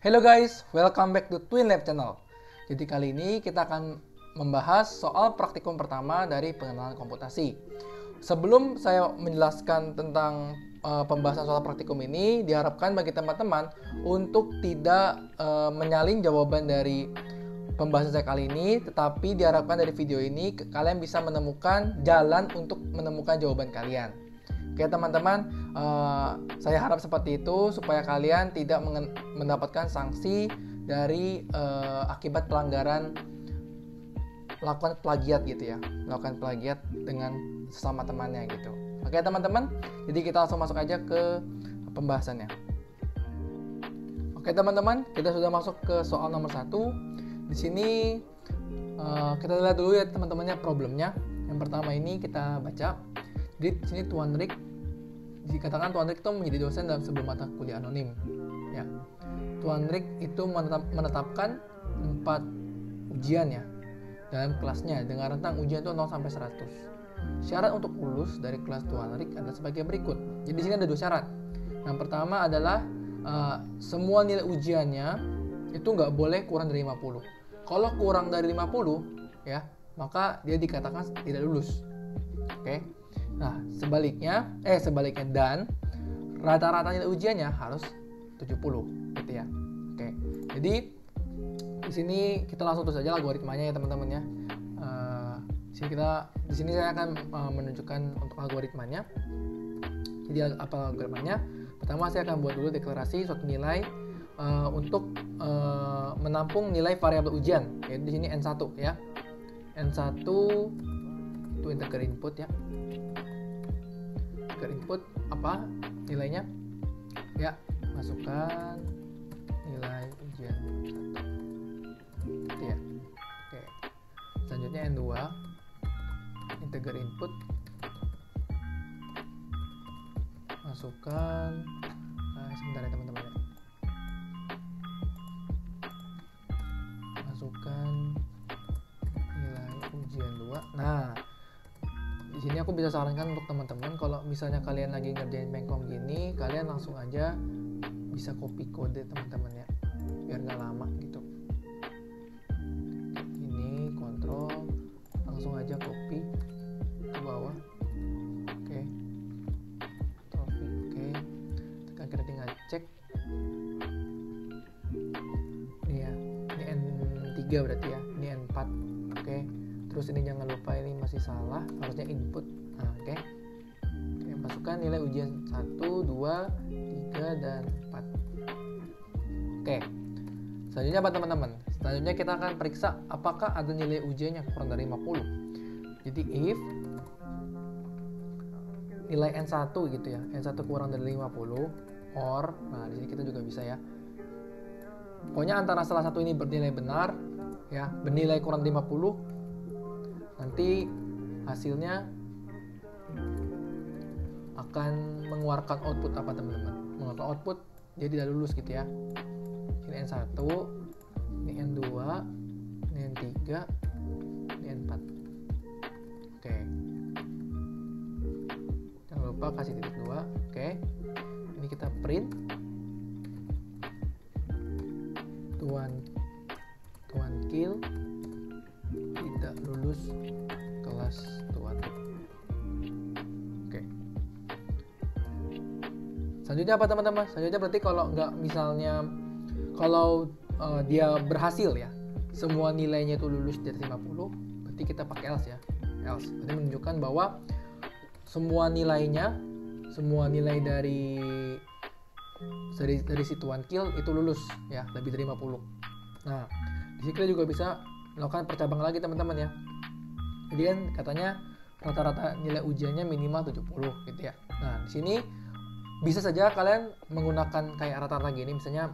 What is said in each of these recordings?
Hello guys, welcome back to Twin Lab Channel. Jadi kali ini kita akan membahas soal praktikum pertama dari pengenalan komputasi. Sebelum saya menjelaskan tentang pembahasan soal praktikum ini, diharapkan bagi teman-teman untuk tidak menyalin jawaban dari pembahasan saya kali ini, tetapi diharapkan dari video ini kalian bisa menemukan jalan untuk menemukan jawaban kalian. Oke teman-teman, saya harap seperti itu supaya kalian tidak mendapatkan sanksi dari akibat pelanggaran melakukan plagiat gitu ya, melakukan plagiat dengan sesama temannya gitu. Oke teman-teman, jadi kita langsung masuk aja ke pembahasannya. Oke teman-teman, kita sudah masuk ke soal nomor 1. Di sini kita lihat dulu ya teman-temannya problemnya. Yang pertama ini kita baca. Jadi di sini Tuan Rick dikatakan Tuan Rick itu menjadi dosen dalam sebuah mata kuliah anonim. Ya. Tuan Rick itu menetapkan 4 ujian ya dalam kelasnya dengan rentang ujian itu 0 sampai 100. Syarat untuk lulus dari kelas Tuan Rick adalah sebagai berikut. Jadi di sini ada 2 syarat. Yang pertama adalah semua nilai ujiannya itu nggak boleh kurang dari 50. Kalau kurang dari 50 ya, maka dia dikatakan tidak lulus. Oke. Nah, sebaliknya dan rata-rata nilai ujiannya harus 70 gitu ya. Oke. Jadi di sini kita langsung terus saja algoritmanya ya teman-teman ya. Di sini saya akan menunjukkan untuk algoritmanya. Jadi apa algoritmanya? Pertama saya akan buat dulu deklarasi suatu nilai untuk menampung nilai variabel ujian. Yaitu di sini N1 ya. N1 itu integer input ya. Input apa nilainya ya, masukkan nilai ujian 1 gitu ya. Oke, selanjutnya N2 integer input, masukkan sebentar ya teman-teman ya, masukkan nilai ujian 2. Nah, di sini aku bisa sarankan untuk teman-teman kalau misalnya kalian lagi ngerjain pengkom gini, kalian langsung aja bisa copy kode teman-teman ya, biar nggak lama gitu. Ini kontrol, langsung aja copy ke bawah. Oke, copy. Oke, tekan kita tinggal cek. Ini ya, ini N3 berarti ya, ini N4. Oke. Terus ini jangan lupa ini masih salah, harusnya input. Nah, oke. Masukkan nilai ujian 1, 2, 3, dan 4. Oke. Selanjutnya apa teman-teman? Selanjutnya kita akan periksa apakah ada nilai ujian yang kurang dari 50. Jadi if nilai N1 gitu ya, N1 kurang dari 50 or, nah di sini kita juga bisa ya. Pokoknya antara salah satu ini bernilai benar ya, bernilai kurang dari 50, nanti hasilnya akan mengeluarkan output apa teman-teman? Mengeluarkan output dia tidak lulus gitu ya. Ini N1, ini N2, ini N3, ini N4. Oke. Jangan lupa kasih titik 2. Oke. Ini kita print. Tuan kill tidak lulus kelas Tuan. Oke. Selanjutnya apa teman-teman? Selanjutnya berarti kalau dia berhasil ya, semua nilainya itu lulus dari 50, berarti kita pakai else ya. Else berarti menunjukkan bahwa semua nilai dari si Tuan kill itu lulus ya, lebih dari 50. Nah, di sini kita juga bisa melakukan percabangan lagi teman-teman ya. Jadi kan katanya rata-rata nilai ujiannya minimal 70 gitu ya. Nah, di sini bisa saja kalian menggunakan kayak rata-rata gini, misalnya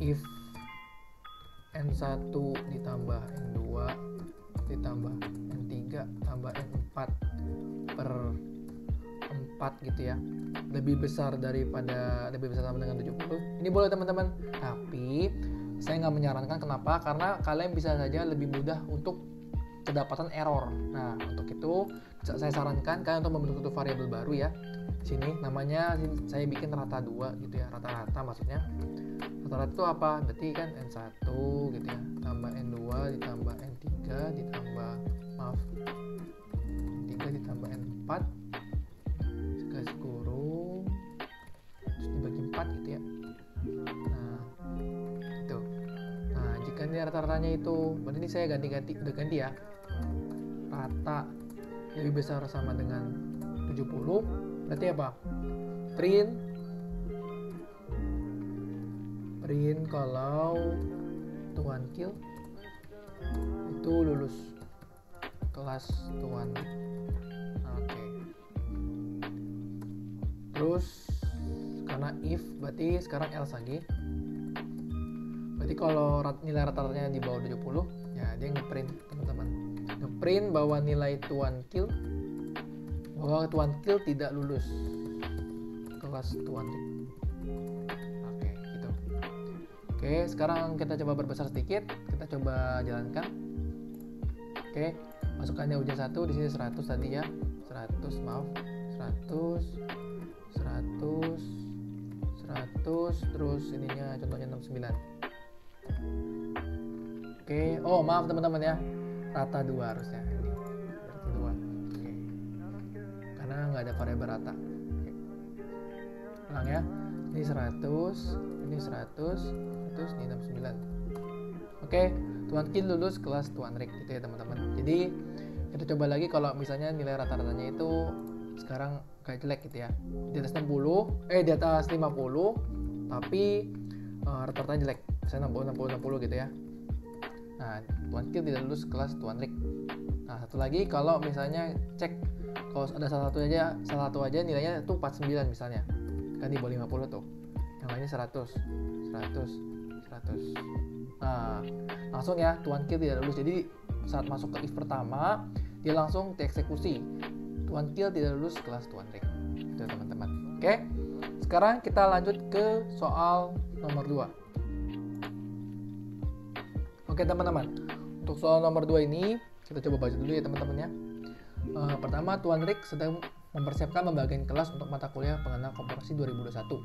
if N1 ditambah N2 ditambah N3 tambah N4 per 4 gitu ya, lebih besar sama dengan 70. Ini boleh teman-teman, tapi saya nggak menyarankan. Kenapa? Karena kalian bisa saja lebih mudah untuk kedapatan error. Nah, untuk itu saya sarankan kalian untuk membentuk satu variabel baru ya. Sini namanya saya bikin rata 2 gitu ya, rata-rata maksudnya. rata-rata itu apa? Berarti kan N1 gitu ya, tambah N2 ditambah N3 ditambah N3 ditambah N4 garis kurung terus dibagi 4 gitu ya. Nah itu. Nah jika ini rata-ratanya itu, berarti ini saya udah ganti ya, rata lebih besar sama dengan 70, berarti apa? Print kalau Tuan Kill itu lulus kelas Tuan. Oke. Terus karena if berarti sekarang else lagi. Berarti kalau nilai rata-ratanya di bawah 70, ya dia ngeprint teman-teman. Ngeprint bahwa nilai Tuan Kill tidak lulus kelas Tuan. Oke, sekarang kita coba berbesar sedikit, kita coba jalankan. Oke, masukannya ujian 1 di sini 100 tadi ya. 100, terus ininya contohnya 69. Oke, oh maaf teman-teman ya. Rata 2 harusnya ini. Rata 2. Oke. Karena nggak ada variabel rata. Oke. Ulang ya. Ini 100, ini 100. Terus ini 69. Oke, Tuan Kill lulus kelas Tuan Rick gitu ya teman-teman. Jadi kita coba lagi kalau misalnya nilai rata-ratanya itu sekarang kayak jelek gitu ya, di atas di atas 50 tapi rata-ratanya jelek, misalnya 60 gitu ya. Nah Tuan Kill tidak lulus kelas Tuan Rick. Nah satu lagi, kalau misalnya cek kalau ada salah satu aja nilainya itu 49 misalnya, kan di bawah 50 tuh, yang lainnya 100. Nah langsung ya Tuan Kill tidak lulus. Jadi saat masuk ke if pertama dia langsung dieksekusi, Tuan Kill tidak lulus kelas Tuan Rick. Itu teman-teman. Oke, sekarang kita lanjut ke soal nomor 2. Oke teman-teman, untuk soal nomor 2 ini kita coba baca dulu ya teman-teman ya. Pertama, Tuan Rick sedang mempersiapkan pembagian kelas untuk mata kuliah pengenal komparasi 2021.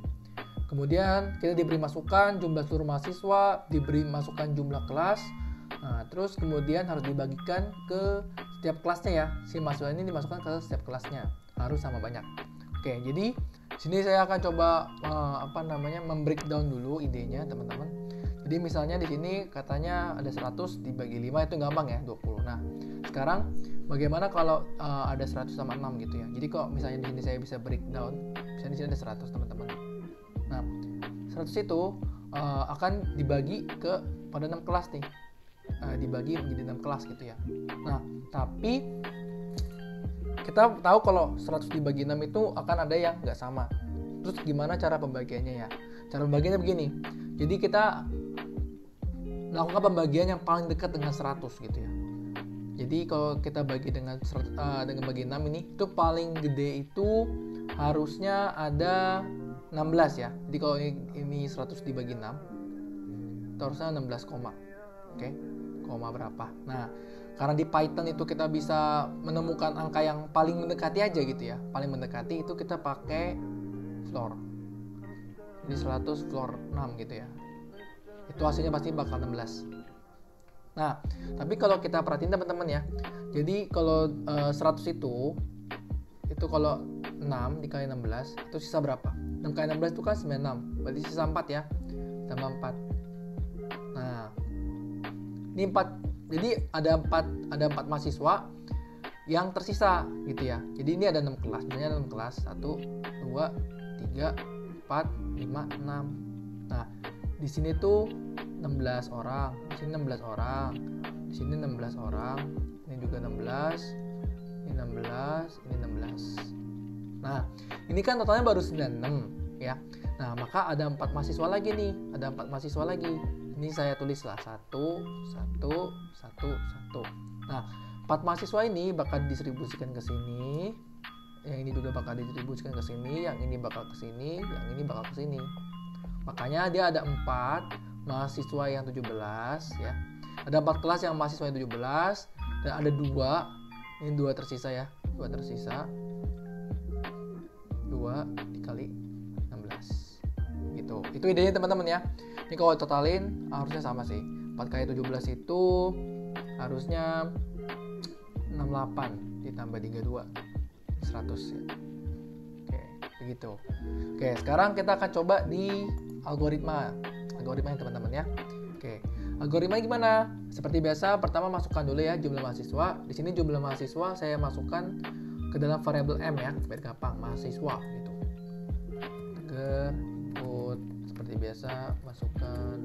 Kemudian kita diberi masukan jumlah seluruh mahasiswa, diberi masukan jumlah kelas. Nah, terus kemudian harus dibagikan ke setiap kelasnya ya. Si mahasiswa ini dimasukkan ke setiap kelasnya, harus sama banyak. Oke, jadi sini saya akan coba membreakdown dulu idenya teman-teman. Jadi misalnya di sini katanya ada 100 dibagi 5 itu gampang ya, 20. Nah, sekarang bagaimana kalau ada 100 sama 6 gitu ya. Jadi kok misalnya di sini saya bisa breakdown, misalnya di sini ada 100 teman-teman. Nah, 100 itu akan dibagi pada 6 kelas nih. Dibagi menjadi 6 kelas gitu ya. Nah, tapi kita tahu kalau 100 dibagi 6 itu akan ada yang nggak sama. Terus gimana cara pembagiannya ya? Cara pembagiannya begini. Jadi kita melakukan pembagian yang paling dekat dengan 100 gitu ya. Jadi kalau kita bagi dengan bagi 6 ini, itu paling gede itu harusnya ada 16 ya. Jadi kalau ini 100 dibagi 6 itu harusnya 16 koma. Oke, koma berapa. Nah, karena di Python itu kita bisa menemukan angka yang paling mendekati aja gitu ya. Paling mendekati itu kita pakai floor. Jadi 100 floor 6 gitu ya. Itu hasilnya pasti bakal 16. Nah, tapi kalau kita perhatiin teman-teman ya. Jadi kalau 100 itu kalau 6 dikali 16 itu sisa berapa? 6 kali 16 itu kan 96. Berarti sisa 4 ya. Tambah 4. Nah, ini 4. Jadi ada 4 mahasiswa yang tersisa gitu ya. Jadi ini ada 6 kelas. Misalnya ada 6 kelas. 1 2 3 4 5 6. Nah, di sini tuh 16 orang, di sini 16 orang, di sini 16 orang, ini juga 16, ini 16, ini 16. Nah, ini kan totalnya baru 96 ya. Nah, maka ada 4 mahasiswa lagi nih, ada 4 mahasiswa lagi. Ini saya tulislah 1, 1, 1, 1. Nah, 4 mahasiswa ini bakal didistribusikan ke sini, yang ini juga bakal didistribusikan ke sini, yang ini bakal ke sini, yang ini bakal ke sini. Makanya dia ada 4 mahasiswa yang 17 ya. Ada 4 kelas yang mahasiswa yang 17 dan ada 2, ini 2 tersisa ya. 2 tersisa. 2 dikali 16. Gitu. Itu idenya teman-teman ya. Ini kalau totalin harusnya sama sih. 4 kali 17 itu harusnya 68 ditambah 32 100 ya. Oke, begitu. Oke, sekarang kita akan coba di algoritmanya teman-teman ya. Oke, algoritmanya gimana? Seperti biasa, pertama masukkan dulu ya jumlah mahasiswa. Di sini jumlah mahasiswa saya masukkan ke dalam variabel M ya, biar gampang, mahasiswa gitu. Integer, input, seperti biasa masukkan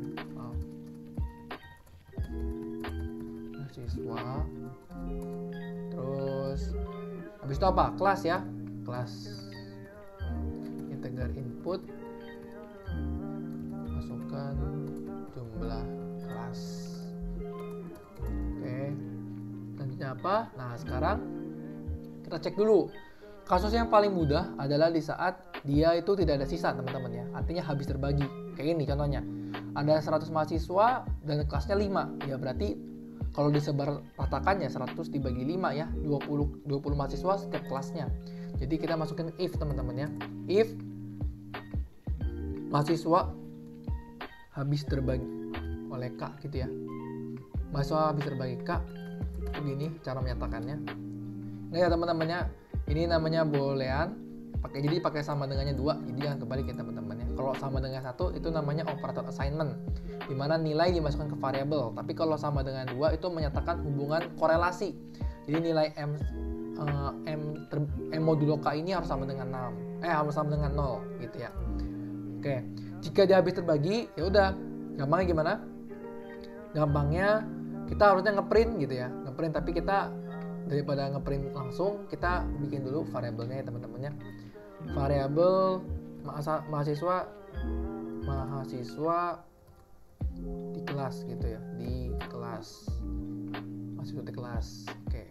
mahasiswa. Terus habis itu apa? Kelas ya, kelas. Integer input, masukkan jumlah kelas. Oke, selanjutnya apa? Nah, sekarang kita cek dulu. Kasus yang paling mudah adalah di saat dia itu tidak ada sisa, teman-teman ya. Artinya habis terbagi. Kayak ini contohnya. Ada 100 mahasiswa dan kelasnya 5. Ya berarti kalau disebar ratakannya 100 dibagi 5 ya, 20 mahasiswa setiap kelasnya. Jadi kita masukin if, teman-teman ya. If mahasiswa habis terbagi oleh K gitu ya. Mahasiswa habis terbagi K. Begini cara menyatakannya. Nah ya teman-teman ya, ini namanya boolean. Jadi pakai sama dengannya 2. Jadi jangan kebalik ya teman-teman ya. Kalau sama dengan 1 itu namanya operator assignment, di mana nilai dimasukkan ke variabel. Tapi kalau sama dengan 2 itu menyatakan hubungan korelasi. Jadi nilai M modulo K ini harus sama dengan 0 gitu ya. Oke, jika dia habis terbagi, ya udah, gampangnya gimana? Gampangnya kita harusnya ngeprint gitu ya, ngeprint, tapi kita daripada ngeprint langsung, kita bikin dulu variabelnya ya teman-teman ya. Variabel mahasiswa di kelas gitu ya, di kelas, mahasiswa di kelas. Oke,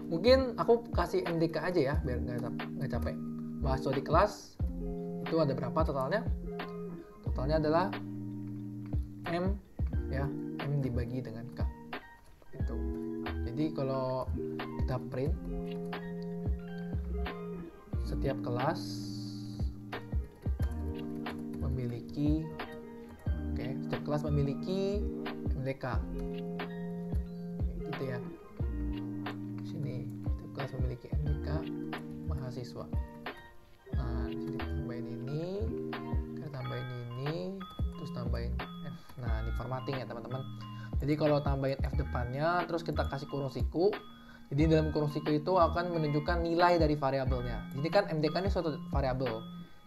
mungkin aku kasih MDK aja ya biar nggak capek. Mahasiswa di kelas itu ada berapa totalnya? Totalnya adalah M ya, M dibagi dengan K itu. Jadi kalau kita print, setiap kelas memiliki setiap kelas memiliki MDK gitu ya. Sini setiap kelas memiliki MDK mahasiswa. Nah, di sini tambahin ini, kita tambahin ini, terus tambahin F. Nah, ini formatting ya teman-teman. Jadi kalau tambahin F depannya, terus kita kasih kurung siku. Jadi dalam kurung siku itu akan menunjukkan nilai dari variabelnya. Jadi kan MDK ini suatu variabel.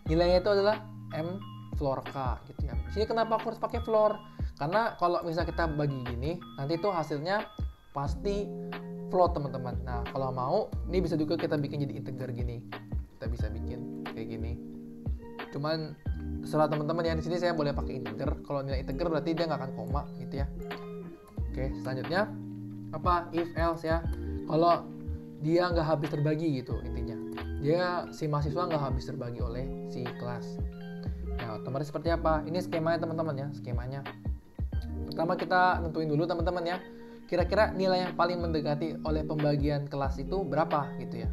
Nilainya itu adalah M floor K gitu ya. Di sini kenapa aku harus pakai floor? Karena kalau misalnya kita bagi gini, nanti itu hasilnya pasti float teman-teman. Nah, kalau mau, ini bisa juga kita bikin jadi integer gini. Kita bisa bikin kayak gini. Cuman terserah teman-teman ya. Di sini saya boleh pakai integer. Kalau nilai integer berarti dia nggak akan koma gitu ya. Oke, selanjutnya apa? If else ya. Kalau dia nggak habis terbagi gitu intinya. Si mahasiswa nggak habis terbagi oleh si kelas. Nah, otomatis seperti apa? Ini skemanya teman-teman ya, skemanya. Pertama kita nentuin dulu teman-teman ya. Kira-kira nilai yang paling mendekati oleh pembagian kelas itu berapa gitu ya.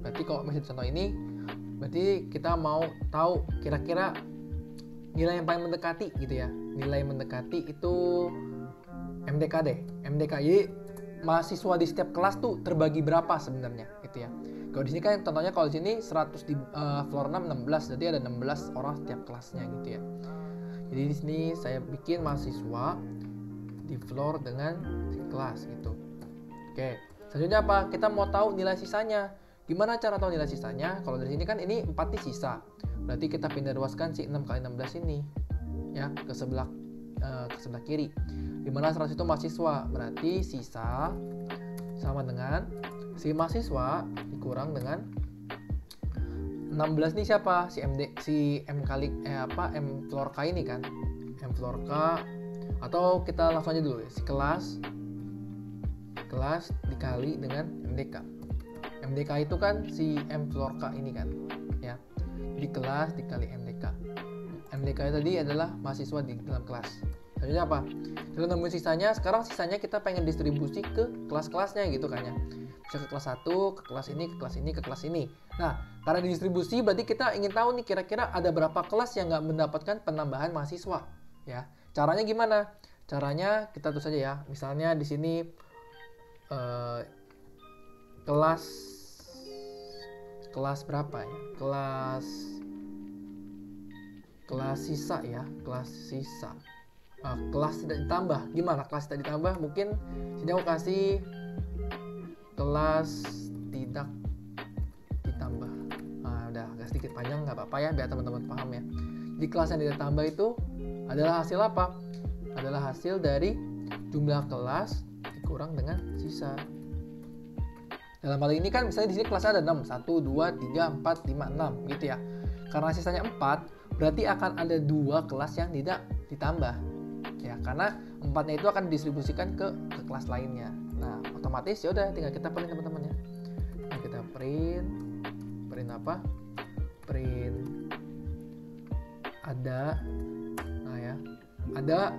Berarti kalau misalnya contoh ini, berarti kita mau tahu kira-kira nilai yang paling mendekati gitu ya. Nilai mendekati itu MDK deh. MDK. Jadi mahasiswa di setiap kelas tuh terbagi berapa sebenarnya gitu ya. Kalau di sini kan contohnya kalau di sini 100 di floor 6 16, jadi ada 16 orang setiap kelasnya gitu ya. Jadi di sini saya bikin mahasiswa di floor dengan kelas gitu. Oke, selanjutnya apa? Kita mau tahu nilai sisanya. Gimana cara tahu nilai sisanya? Kalau dari sini kan ini 4 nih sisa. Berarti kita pindah ruaskan si 6 kali 16 ini ya ke sebelah kiri. Dimana 100 itu mahasiswa, berarti sisa sama dengan si mahasiswa dikurang dengan 16 nih siapa? Si M kali M floor K ini kan. M floor K, atau kita langsung aja dulu ya, si kelas dikali dengan MDK. MDK itu kan si M floor K ini kan ya. Di kelas dikali MDK. MDK tadi adalah mahasiswa di dalam kelas. Selanjutnya apa? Kita nemuin sisanya. Sekarang sisanya kita pengen distribusi ke kelas-kelasnya gitu kan ya. Bisa ke kelas 1, ke kelas ini, ke kelas ini, ke kelas ini. Nah, karena didistribusi berarti kita ingin tahu nih kira-kira ada berapa kelas yang nggak mendapatkan penambahan mahasiswa. ya. Caranya gimana? Caranya kita tulis saja ya. Misalnya di sini kelas berapa ya? Kelas sisa ya, kelas sisa. Kelas tidak ditambah. Gimana kelas tidak ditambah? Mungkin sini aku kasih kelas tidak ditambah. Udah agak sedikit panjang, nggak apa-apa ya, biar teman-teman paham ya. Di kelas yang tidak ditambah itu adalah hasil apa? Adalah hasil dari jumlah kelas dikurang dengan sisa. Dalam hal ini kan misalnya di sini kelasnya ada 6, 1, 2, 3, 4, 5, 6 gitu ya. Karena sisanya 4, berarti akan ada 2 kelas yang tidak ditambah. Ya, karena 4-nya itu akan didistribusikan ke kelas lainnya. Nah, otomatis ya udah tinggal kita print teman-teman ya. Nah, kita print apa? Print ada. Nah ya. Ada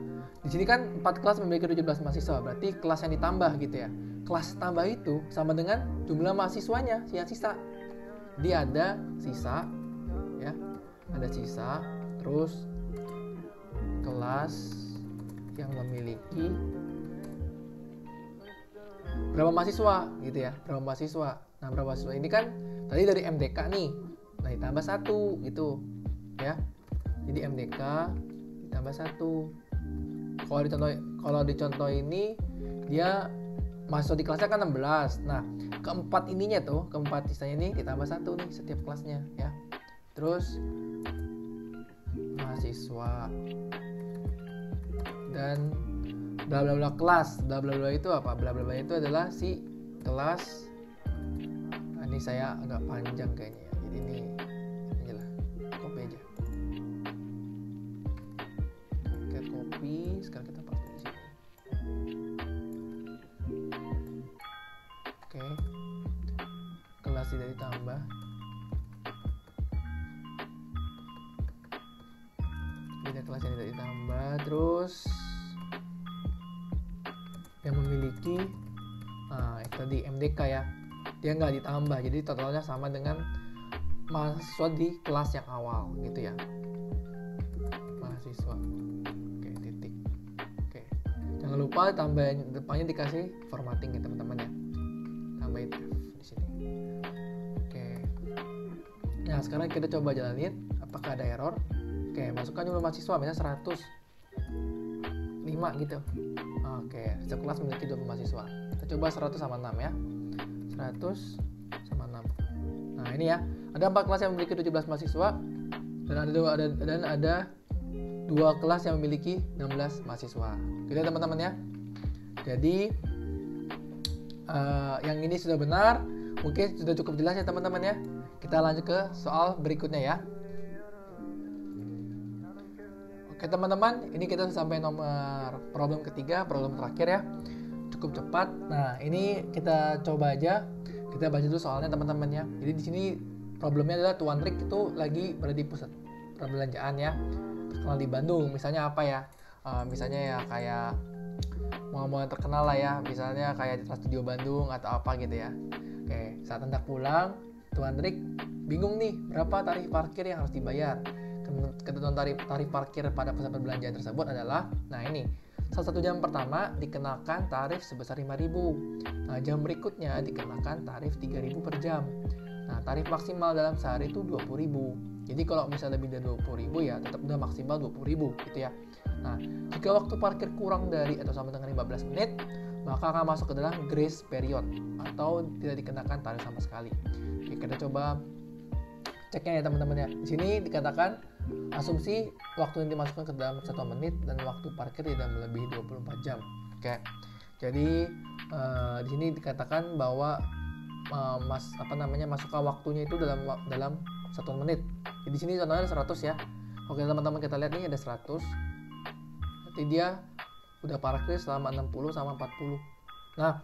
di sini kan 4 kelas memiliki 17 mahasiswa, berarti kelas yang ditambah gitu ya. Kelas tambah itu sama dengan jumlah mahasiswanya yang sisa. Jadi ada sisa ya. Ada sisa, terus kelas yang memiliki berapa mahasiswa gitu ya, berapa mahasiswa. Nah, berapa mahasiswa ini kan tadi dari MDK nih, nah ditambah 1 gitu ya. Jadi MDK ditambah 1. Kalau di contoh ini dia mahasiswa di kelasnya kan 16. Nah, keempat sisanya ini ditambah 1 nih setiap kelasnya ya. Terus mahasiswa dan bla bla bla kelas. Bla bla bla itu apa? Bla bla bla itu adalah si kelas. Ini saya agak panjang kayaknya ya. Jadi ini lah. Copy aja. Kita copy, sekarang kita paste di sini. Oke. Kelas tidak ditambah. Beda kelas yang tidak ditambah. Terus yang memiliki itu tadi MDK ya, dia nggak ditambah, jadi totalnya sama dengan mahasiswa di kelas yang awal gitu ya, mahasiswa. Oke, titik. Oke, jangan lupa tambahin depannya dikasih formatting ya teman-teman ya, tambahin F di sini. Oke, nah sekarang kita coba jalanin apakah ada error. Oke, masukkan jumlah mahasiswa misalnya 105 gitu. Oke, setiap kelas memiliki 20 mahasiswa. Kita coba 100 sama 6 ya. 100 sama 6. Nah, ini ya. Ada 4 kelas yang memiliki 17 mahasiswa dan ada 2 kelas yang memiliki 16 mahasiswa. Gitu ya teman-teman ya. Jadi yang ini sudah benar. Mungkin sudah cukup jelas ya teman-teman ya. Kita lanjut ke soal berikutnya ya. Oke teman-teman, ini kita sampai nomor problem ketiga, problem terakhir ya. Cukup cepat. Nah, ini kita coba aja. Kita baca dulu soalnya teman-teman ya. Jadi di sini problemnya adalah Tuan Rick itu lagi berada di pusat perbelanjaan ya. Terkenal di Bandung. Misalnya apa ya? Misalnya ya kayak mall-mall yang terkenal lah ya. Misalnya kayak Trans Studio Bandung atau apa gitu ya. Oke, saat hendak pulang, Tuan Rick bingung nih berapa tarif parkir yang harus dibayar. Ketentuan tarif parkir pada pusat perbelanjaan tersebut adalah, nah ini, salah 1 jam pertama dikenakan tarif sebesar 5.000. Nah, jam berikutnya dikenakan tarif 3.000 per jam. Nah, tarif maksimal dalam sehari itu 20.000. Jadi kalau misalnya lebih dari 20.000 ya tetap udah maksimal 20.000 gitu ya. Nah, jika waktu parkir kurang dari atau sama dengan 15 menit, maka akan masuk ke dalam grace period atau tidak dikenakan tarif sama sekali. Oke, kita coba ceknya ya teman-teman ya. Di sini dikatakan asumsi waktu yang dimasukkan ke dalam 1 menit dan waktu parkir tidak melebihi 24 jam. Oke. Jadi di sini dikatakan bahwa masukkan waktunya itu dalam 1 menit. Jadi di sini contohnya ada 100 ya. Oke, teman-teman kita lihat nih ada 100. Berarti dia udah parkir selama 60 sama 40. Nah,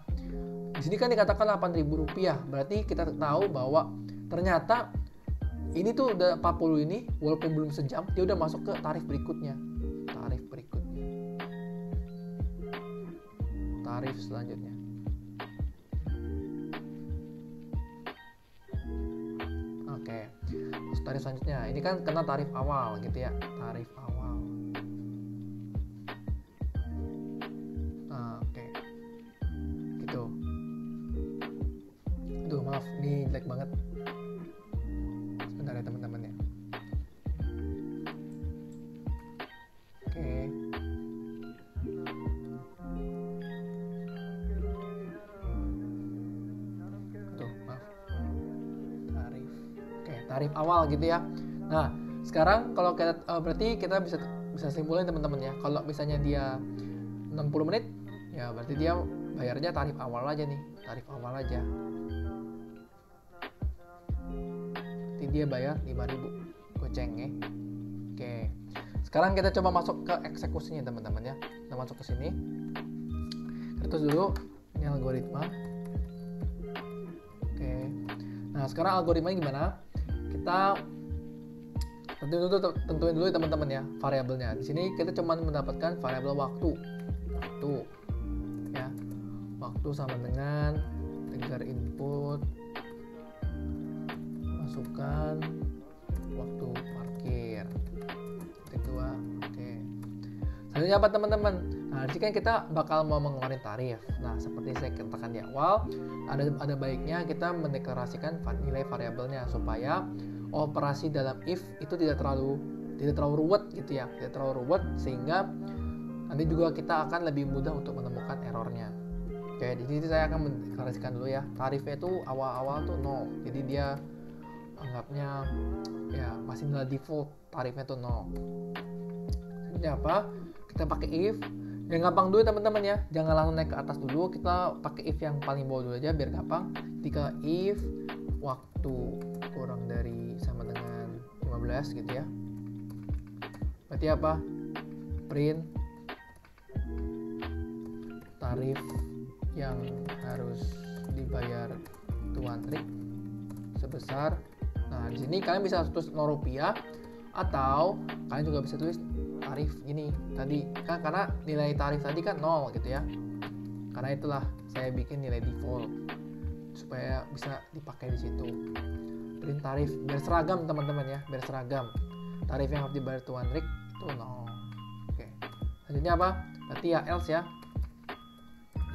di sini kan dikatakan Rp8.000. Berarti kita tahu bahwa ternyata ini tuh udah 40 ini, walaupun belum sejam, dia udah masuk ke tarif berikutnya. Tarif selanjutnya. Oke. Terus tarif selanjutnya. Ini kan kena tarif awal gitu ya. Tarif awal. jelek banget. Sebentar ya teman-teman ya. Oke. Tuh, maaf. Tarif. Oke, tarif awal gitu ya. Nah, sekarang kalau kita berarti kita bisa simpulin teman-teman ya. Kalau misalnya dia 60 menit, ya berarti dia bayarnya tarif awal aja nih, tarif awal aja. Nanti dia bayar 5.000 goceng ya. Oke. Sekarang kita coba masuk ke eksekusinya teman-teman ya. Kita masuk ke sini. Kita tulis dulu ini algoritma. Oke. Nah, sekarang algoritmanya gimana? Kita tentuin dulu teman-teman ya variabelnya. Di sini kita cuma mendapatkan variabel waktu. Ya. Waktu sama dengan trigger input, masukkan waktu parkir. Kedua, oke. Selanjutnya apa teman-teman? Nah, di sini kan kita bakal mau mengeluarkan tarif. Nah, seperti saya katakan di awal, ada baiknya kita mendeklarasikan nilai variabelnya supaya operasi dalam if itu tidak terlalu ruwet gitu ya, tidak terlalu ruwet sehingga nanti juga kita akan lebih mudah untuk menemukan errornya. Oke, di sini saya akan mendeklarasikan dulu ya. Tarifnya itu awal-awal tuh 0. Jadi dia anggapnya ya masih nilai default, tarifnya tuh 0. Ini apa? Kita pakai if. Yang gampang dulu teman-teman ya. Jangan langsung naik ke atas dulu. Kita pakai if yang paling bawah dulu aja biar gampang. Ketika if waktu kurang dari sama dengan 15 gitu ya. Berarti apa? Print tarif yang harus dibayar Tuan Rick sebesar. Nah, di sini kalian bisa tulis Rp0 atau kalian juga bisa tulis tarif ini tadi kan, karena nilai tarif tadi kan 0 gitu ya. Karena itulah saya bikin nilai default supaya bisa dipakai di situ. Print tarif biar seragam teman-teman ya, biar seragam. Tarif yang harus dibayar Tuan Rick itu 0. Oke. Selanjutnya apa? Berarti ya else ya.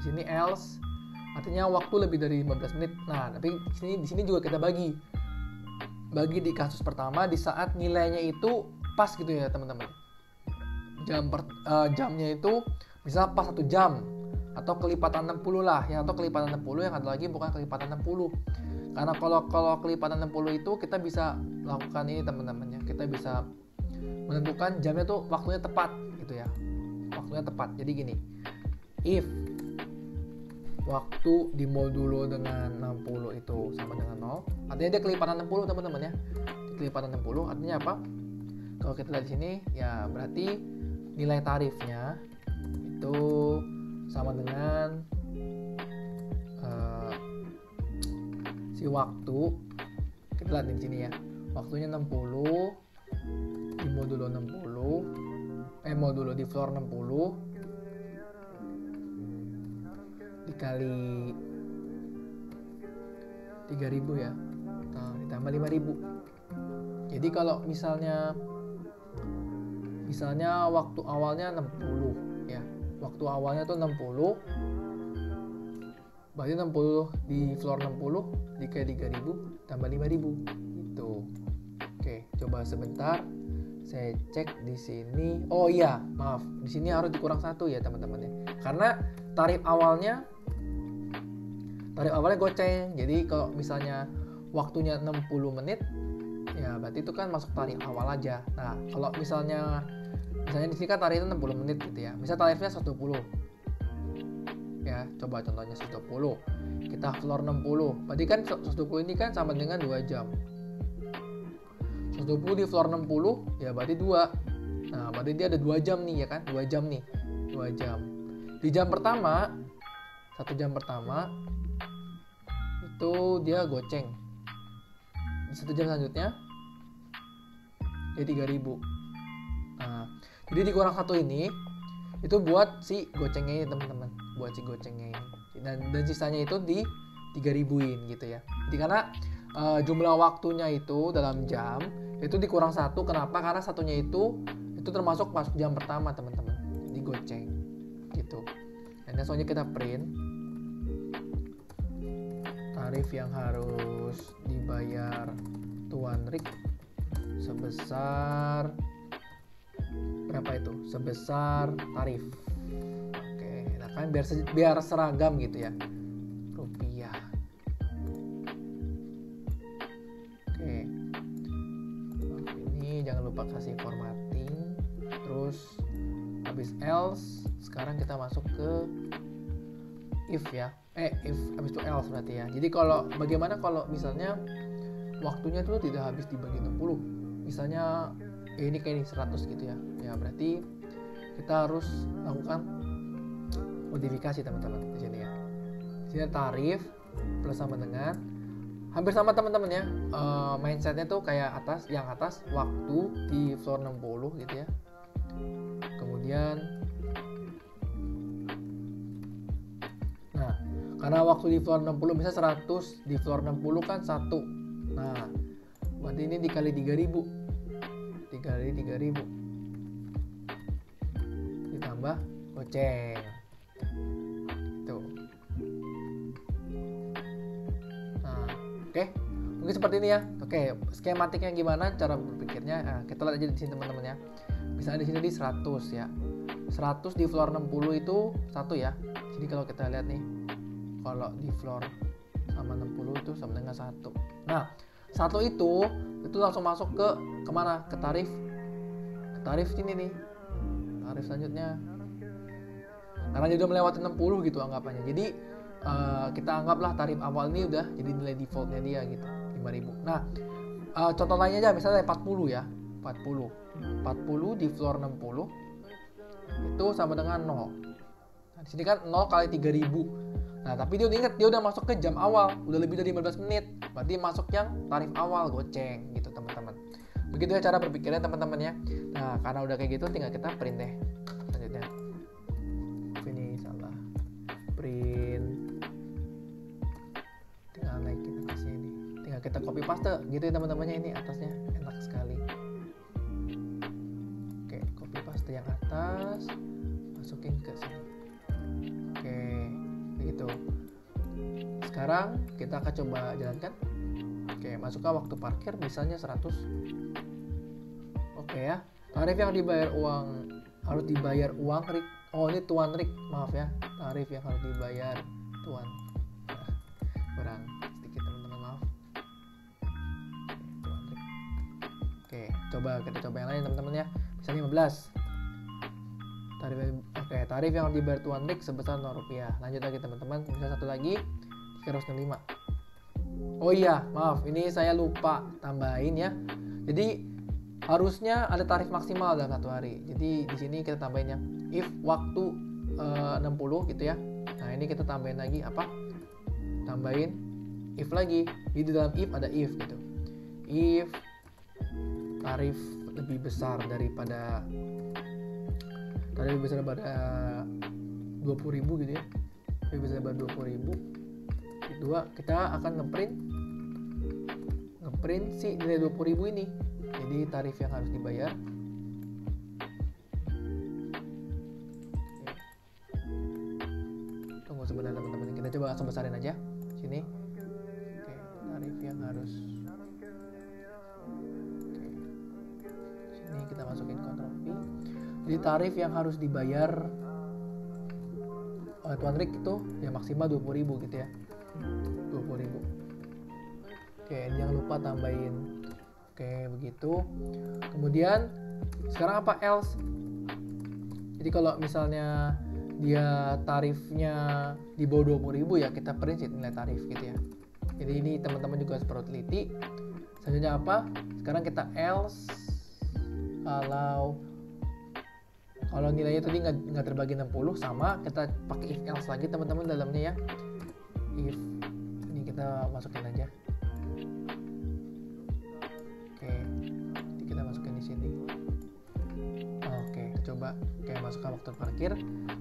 Di sini else artinya waktu lebih dari 15 menit. Nah, tapi di sini juga kita bagi di kasus pertama di saat nilainya itu pas gitu ya teman-teman. Jamnya itu bisa pas 1 jam atau kelipatan 60 lah ya, atau kelipatan 60 yang ada lagi bukan kelipatan 60. Karena kalau kelipatan 60 itu kita bisa lakukan ini teman-teman ya. Kita bisa menentukan jamnya tuh waktunya tepat gitu ya. Waktunya tepat. Jadi gini. If waktu di modulo dengan 60 itu sama dengan 0, artinya dia kelipatan 60 teman-teman ya. Kelipatan 60 artinya apa? Kalau kita lihat di sini ya berarti nilai tarifnya itu sama dengan si waktu. Kita lihat di sini ya. Waktunya 60 di modulo 60 modulo di floor 60 dikali 3.000 ya. Nah, ditambah 5.000. Jadi kalau misalnya waktu awalnya 60 ya. Waktu awalnya tuh 60. Berarti 60 di floor 60 dikali 3.000 tambah 5.000 gitu. Oke, coba sebentar. Saya cek di sini. Oh iya, maaf. Di sini harus dikurang 1 ya, teman-teman ya. Karena tarif awalnya goceng. Jadi kalau misalnya waktunya 60 menit ya berarti itu kan masuk tarif awal aja. Nah, kalau misalnya di sini kan tarifnya 60 menit gitu ya. Misal tarifnya 120. Ya, coba contohnya 120. Kita floor 60. Berarti kan 120 ini kan sama dengan 2 jam. 120 di floor 60 ya berarti 2. Nah, berarti dia ada 2 jam nih ya kan? 2 jam nih. 2 jam. Di jam pertama 1 jam pertama itu dia goceng. Di 1 jam selanjutnya dia 3.000. Nah, jadi dikurang 1 ini itu buat si gocengnya ini teman-teman, buat si gocengnya ini. Dan sisanya itu di 3.000-in gitu ya. Jadi karena jumlah waktunya itu dalam jam itu dikurang 1. Kenapa? Karena satunya itu termasuk masuk jam pertama teman-teman. Jadi goceng gitu. Dan soalnya kita print tarif yang harus dibayar Tuan Rick sebesar berapa itu? Sebesar tarif. Oke, nah kan biar seragam gitu ya. Rupiah. Oke. Nah, ini jangan lupa kasih formatting. Terus habis else, sekarang kita masuk ke if ya. If habis itu else berarti ya. Jadi bagaimana kalau misalnya waktunya itu tidak habis dibagi 60. Misalnya ini kayak ini 100 gitu ya. Ya berarti kita harus lakukan modifikasi teman-teman di sini ya. Di sini tarif plus sama dengan hampir sama teman-teman ya. Mindsetnya tuh kayak yang atas waktu di floor 60 gitu ya. Kemudian karena waktu di floor 60 misalnya 100, di floor 60 kan 1. Nah, berarti ini dikali 3000. Dikali 3000. Ditambah goceng. Tuh. Nah, oke. Mungkin seperti ini ya. Oke, skematiknya gimana cara berpikirnya? Nah, kita lihat aja di sini teman-teman ya. Misalnya di sini di 100 ya. 100 di floor 60 itu 1 ya. Jadi kalau kita lihat nih, kalau di floor sama 60 itu sama dengan 1. Nah, 1 itu langsung masuk ke kemana? Ke tarif. Ke tarif sini nih. Tarif selanjutnya. Karena dia udah melewati 60 gitu anggapannya. Jadi kita anggaplah tarif awal ini udah jadi nilai defaultnya dia gitu, 5000. Nah, contoh lainnya aja misalnya 40 ya. 40 di floor 60 itu sama dengan 0. Nah, di sini kan 0 kali 3000. Nah, tapi dia udah inget, dia udah masuk ke jam awal, udah lebih dari 15 menit. Berarti masuk yang tarif awal, goceng gitu teman-teman. Begitu ya cara berpikirnya teman-teman ya. Nah, karena udah kayak gitu tinggal kita print deh. Selanjutnya. Ini salah. Print. Tinggal naikin atasnya ini. Tinggal kita copy paste gitu ya teman-temannya, ini atasnya enak sekali. Oke, copy paste yang atas, masukin ke sini. Oke. Begitu. Sekarang kita akan coba jalankan. Oke, masuk ke waktu parkir misalnya 100. Oke ya. Tarif yang harus dibayar uang Rick. Oh, ini Tuan Rick, maaf ya. Tarif yang harus dibayar Tuan. Kurang sedikit teman-teman, maaf. Tuan Rick. Oke, kita coba yang lain teman-teman ya. Misalnya 15. Tarif yang dibayar Tuan Rick sebesar Rp0. Lanjut lagi teman-teman, bisa satu lagi 305. Oh iya, maaf, ini saya lupa tambahin ya. Jadi harusnya ada tarif maksimal dalam satu hari. Jadi di sini kita tambahin ya, if waktu 60 gitu ya. Nah ini kita tambahin lagi apa? Tambahin if lagi. Jadi di dalam if ada if gitu. If tarif lebih besar daripada 20.000 gitu ya, lebih besar daripada 20.000. Kedua, kita akan ngeprint si nilai 20.000 ini. Jadi tarif yang harus dibayar. Tunggu sebentar teman-teman, kita coba langsung besarin aja sini. Oke, tarif yang harus. Oke. Sini kita masukin Ctrl V. Jadi tarif yang harus dibayar oleh Tuan Rick itu ya maksimal 20.000 gitu ya. 20.000. Oke, jangan lupa tambahin. Oke, begitu. Kemudian sekarang apa else? Jadi kalau misalnya dia tarifnya di bawah 20.000 ya kita print nilai tarif gitu ya. Jadi ini teman-teman juga harus perlu teliti. Selanjutnya apa? Sekarang kita else kalau nilainya tadi nggak terbagi 60 sama kita pakai if else lagi teman-teman dalamnya ya. If ini kita masukin aja. Oke, kita masukin di sini. Oke, coba kayak masukkan waktu parkir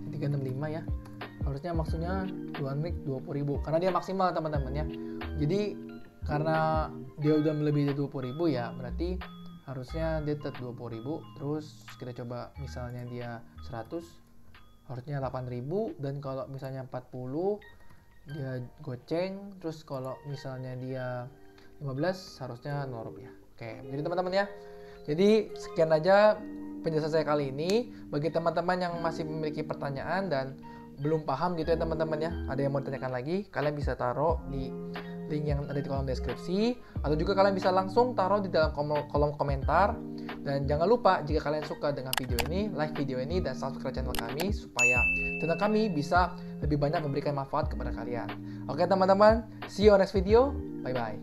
365 ya. Harusnya maksudnya Tuan Rick 20.000 karena dia maksimal teman-teman ya. Jadi karena dia udah melebihi 20.000 ya berarti harusnya dia tetap 20.000. Terus kita coba misalnya dia 100 harusnya 8.000, dan kalau misalnya 40 dia goceng, terus kalau misalnya dia 15 harusnya 0 rupiah. Oke, jadi teman-teman ya. Jadi sekian aja penjelasan saya kali ini. Bagi teman-teman yang masih memiliki pertanyaan dan belum paham gitu ya teman-teman ya, ada yang mau ditanyakan lagi, kalian bisa taruh di link yang ada di kolom deskripsi, atau juga kalian bisa langsung taruh di dalam kolom komentar. Dan jangan lupa jika kalian suka dengan video ini, like video ini dan subscribe channel kami supaya channel kami bisa lebih banyak memberikan manfaat kepada kalian. Oke teman-teman, see you on next video, bye bye.